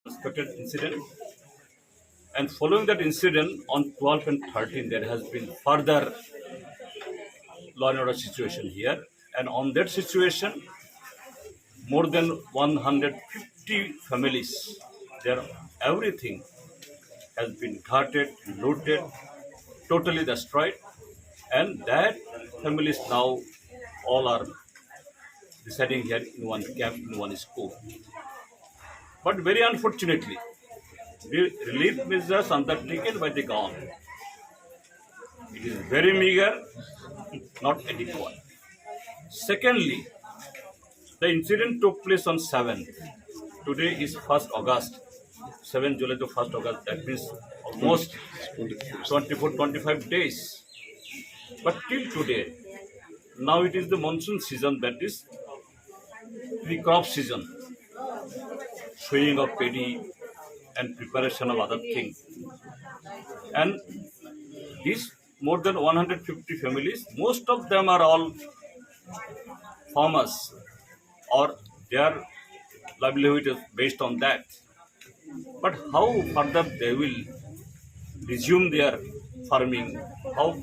unexpected incident. And following that incident on 12 and 13, there has been further law and order situation here. And on that situation, more than 150 families, their everything has been gutted, looted, totally destroyed. And that families now all are residing here in one camp, in one school. But very unfortunately, the relief measures undertaken by the government, it is very meager, not adequate. Secondly, the incident took place on 7th. Today is 1st August. 7th July to 1st August. That means almost 24-25 days. But till today, now it is the monsoon season, that is the crop season. Sowing of paddy and preparation of other things. And these more than 150 families, most of them are all farmers, or their livelihood is based on that. But how further they will resume their farming, how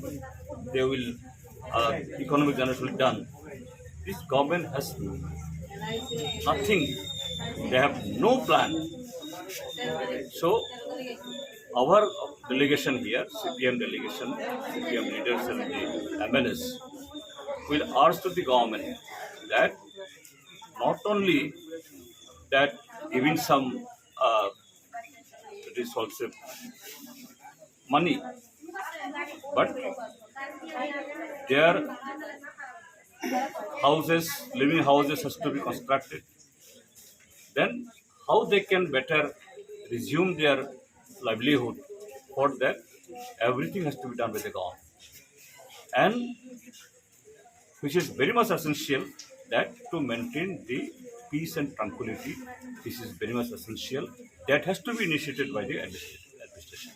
they will economic generation will done. This government has nothing. They have no plan. So our delegation here, CPM delegation, CPM leaders and the MNS will urge to the government that not only that giving some resources, money, but their houses, living houses has to be constructed. Then how they can better resume their livelihood? For that, everything has to be done by the government. And which is very much essential, that to maintain the peace and tranquility, this is very much essential. That has to be initiated by the administration.